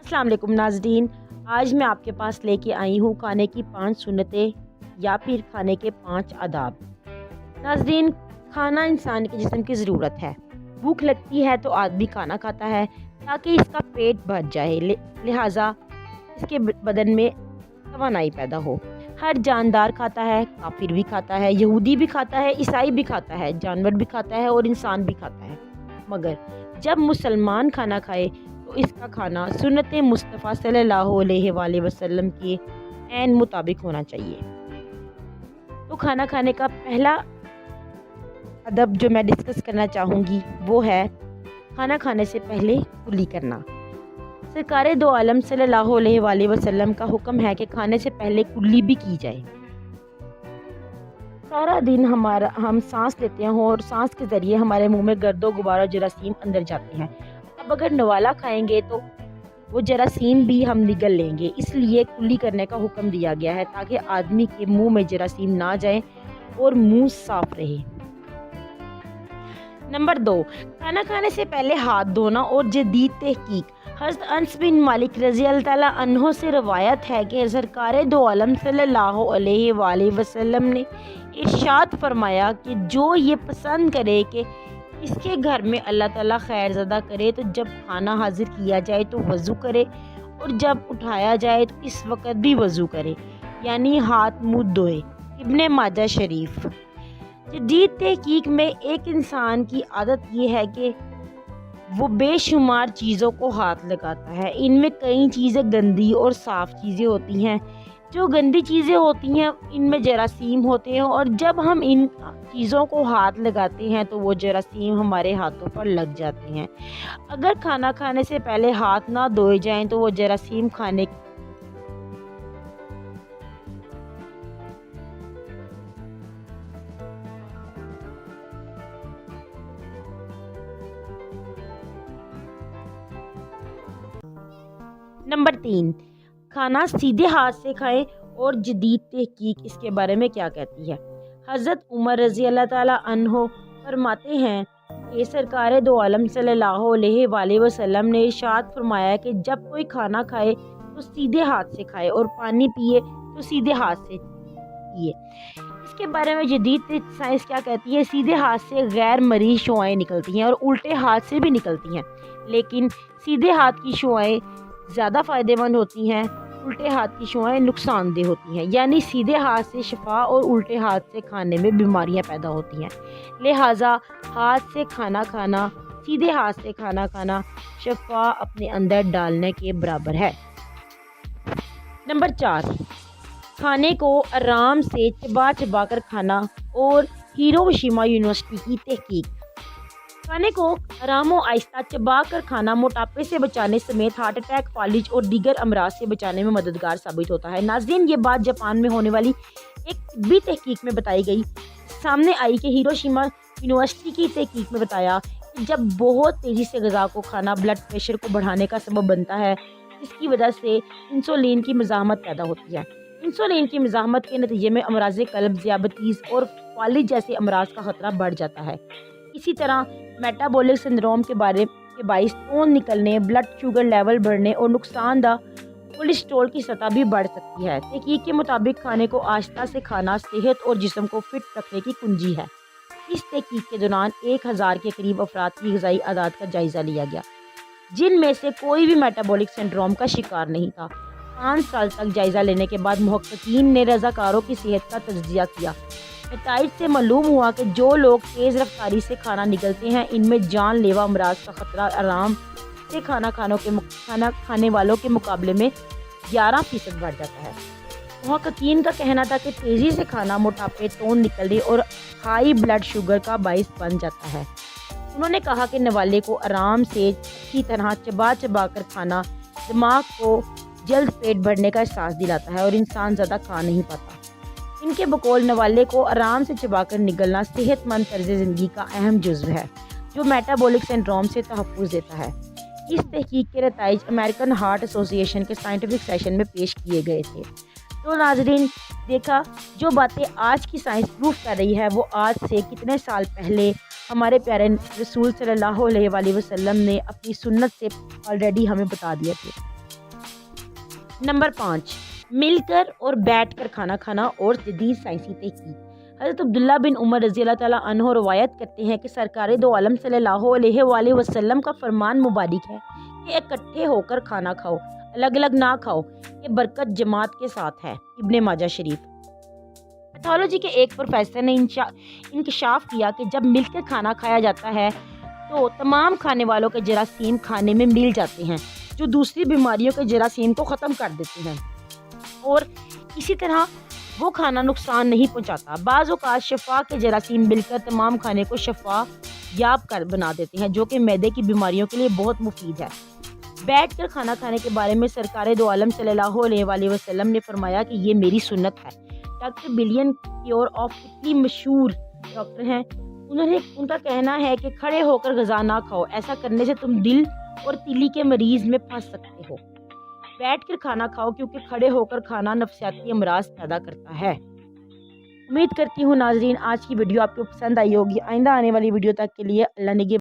अस्सलाम वालेकुम नाज़रीन, आज मैं आपके पास लेके आई हूँ खाने की 5 सुन्नतें या फिर खाने के 5 आदाब। नाज़रीन, खाना इंसान के जिस्म की ज़रूरत है। भूख लगती है तो आदमी खाना खाता है ताकि इसका पेट भर जाए, लिहाजा इसके बदन में तवानाई पैदा हो। हर जानदार खाता है, काफिर भी खाता है, यहूदी भी खाता है, ईसाई भी खाता है, जानवर भी खाता है और इंसान भी खाता है। मगर जब मुसलमान खाना खाए तो इसका खाना सुन्नत मुस्तफ़ा सल्लल्लाहु अलैहि वसल्लम के ऐन मुताबिक होना चाहिए। तो खाना खाने का पहला अदब जो मैं डिस्कस करना चाहूँगी वो है खाना खाने से पहले कुल्ली करना। सरकार दो आलम सल्लल्लाहु अलैहि वसल्लम का हुक्म है कि खाने से पहले कुल्ली भी की जाए। सारा दिन हम सांस लेते हैं और सांस के ज़रिए हमारे मुंह में गर्दो गुबार और जरासीम अंदर जाते हैं। अब अगर नवाला खाएंगे तो वो जरासीम भी हम निगल लेंगे, इसलिए कुल्ली करने का हुक्म दिया गया है ताकि आदमी के मुंह में जरासीम ना जाए और मुंह साफ रहे। नंबर 2, खाना खाने से पहले हाथ धोना और जदीद तहकीक। हज़रत अनस बिन मालिक रज़ी अल्लाह ताला अन्हो से रवायत है कि सरकार दो आलम सल्लल्लाहु अलैहि वसल्लम ने इरशाद फरमाया कि जो ये पसंद करे कि इसके घर में अल्लाह ताला खैर ज़दा करे तो जब खाना हाजिर किया जाए तो वज़ू करे और जब उठाया जाए तो इस वक्त भी वज़ू करे, यानी हाथ मुँह धोए। इब्ने माजा शरीफ। जदीद तहकीक में एक इंसान की आदत ये है कि वो बेशुमार चीज़ों को हाथ लगाता है। इनमें कई चीज़ें गंदी और साफ़ चीज़ें होती हैं। जो गंदी चीज़ें होती हैं इनमें जरासीम होते हैं और जब हम इन चीज़ों को हाथ लगाते हैं तो वो जरासीम हमारे हाथों पर लग जाते हैं। अगर खाना खाने से पहले हाथ ना धोए जाएं तो वो जरासीम खाने नंबर 3, खाना सीधे हाथ से खाएं और जदीद तहकीक इसके बारे में क्या कहती है। हज़रत उमर रज़ी अल्लाह ताला अन्हो फरमाते हैं कि सरकार दो आलम सल्लल्लाहु अलैहि वसल्लम ने इरशाद फरमाया कि जब कोई खाना खाए तो सीधे हाथ से खाए और पानी पिए तो सीधे हाथ से पिए। इसके बारे में जदीद साइंस क्या कहती है। सीधे हाथ से गैर मरीज शुआएँ निकलती हैं और उल्टे हाथ से भी निकलती हैं, लेकिन सीधे हाथ की शुआएँ ज़्यादा फ़ायदेमंद होती हैं, उल्टे हाथ की शुआएँ नुकसानदेह होती हैं। यानी सीधे हाथ से शिफा और उल्टे हाथ से खाने में बीमारियां पैदा होती हैं। लिहाजा हाथ से खाना खाना, सीधे हाथ से खाना खाना शिफा अपने अंदर डालने के बराबर है। नंबर 4, खाने को आराम से चबा चबा कर खाना और हिरोशिमा यूनिवर्सिटी की तहकीक। खाने को आराम और आहिस्ता चबा कर खाना मोटापे से बचाने समेत हार्ट अटैक, फालिज और दीगर अमराज से बचाने में मददगार साबित होता है। नाज़रीन, ये बात जापान में होने वाली एक तिब्बी तहकीक में बताई गई। सामने आई कि हिरोशिमा यूनिवर्सिटी की तहकीक में बताया कि जब बहुत तेज़ी से ग़िज़ा को खाना ब्लड प्रेशर को बढ़ाने का सबब बनता है, इसकी वजह से इंसुलिन की मज़ाहमत पैदा होती है। इंसुलिन की मज़ाहमत के नतीजे में अमराज़ क़ल्ब, ज़ियाबतीस और फालिज जैसे अमराज का ख़तरा बढ़ जाता है। इसी तरह मेटाबॉलिक सिंड्रोम के बाइस खून निकलने, ब्लड शुगर लेवल बढ़ने और नुकसानदा कोलेस्ट्रॉल की सतह भी बढ़ सकती है। तहकीक के मुताबिक खाने को आहिस्ता से खाना सेहत और जिस्म को फिट रखने की कुंजी है। इस तहकीक के दौरान 1000 के करीब अफराद की ग़िज़ाई आदात का जायज़ा लिया गया, जिनमें से कोई भी मेटाबॉलिक सिंड्रोम का शिकार नहीं था। 5 साल तक जायज़ा लेने के बाद मुहक्किकीन ने रज़ाकारों की सेहत का तज्ज़िया किया। नताइज से मालूम हुआ कि जो लोग तेज़ रफ्तारी से खाना निगलते हैं इनमें जानलेवा अमराज का ख़तरा आराम से खाना खाने वालों के मुकाबले में 11% बढ़ जाता है। मुहक्किकीन का कहना था कि तेज़ी से खाना मोटापे, तोंद निकलने और हाई ब्लड शुगर का बाइस बन जाता है। उन्होंने कहा कि नवाले को आराम से अच्छी तरह चबा चबा कर खाना दिमाग को जल्द पेट भरने का एहसास दिलाता है और इंसान ज़्यादा खा नहीं पाता। इनके बकौल नवाले को आराम से चबाकर निगलना सेहतमंद तर्ज ज़िंदगी का अहम जुज़्व है जो मेटाबॉलिक सिंड्रोम से तहफ़्फ़ुज़ देता है। इस तहकीक के नताइज अमेरिकन हार्ट एसोसिएशन के साइंटिफिक सेशन में पेश किए गए थे। तो नाज़रीन, देखा जो बातें आज की साइंस प्रूफ कर रही है वो आज से कितने साल पहले हमारे प्यारे रसूल सल्लल्लाहु अलैहि वसल्लम ने अपनी सुन्नत से ऑलरेडी हमें बता दिए थे। नंबर 5, मिलकर और बैठकर खाना खाना और जदीद साइंसी तहकीक। हज़रत अब्दुल्ला बिन उमर रज़ी अल्लाह ताला अन्हो रवायत करते हैं कि सरकार दो आलम सल्लल्लाहु अलैहि वसल्लम का फरमान मुबारक है कि इकट्ठे होकर खाना खाओ, अलग अलग ना खाओ, ये बरकत जमात के साथ है। इब्ने माजा शरीफ। पैथोलॉजी के एक प्रोफेसर ने इंकशाफ किया कि जब मिलकर खाना खाया जाता है तो तमाम खाने वालों के जरासीम खाने में मिल जाते हैं, जो दूसरी बीमारियों के जरासीम को ख़त्म कर देते हैं, और इसी तरह वो खाना नुकसान नहीं पहुंचाता। बाज़ औक़ात शफा के जरासीम मिलकर तमाम खाने को शफा याब कर बना देते हैं, जो कि मैदे की बीमारियों के लिए बहुत मुफीद है। बैठ कर खाना खाने के बारे में सरकार दो आलम सल्लल्लाहु अलैहि वसल्लम ने फरमाया कि ये मेरी सुन्नत है। डॉक्टर बिलियन क्योर ऑफ इतनी मशहूर डॉक्टर हैं, उनका कहना है कि खड़े होकर गज़ा ना खाओ, ऐसा करने से तुम दिल और तिली के मरीज़ में फंस सकते हो। बैठ कर खाना खाओ, क्योंकि खड़े होकर खाना नफसियाती अमराज पैदा करता है। उम्मीद करती हूँ नाजरीन आज की वीडियो आपको पसंद आई होगी। आइंदा आने वाली वीडियो तक के लिए अल्लाह निगहबान।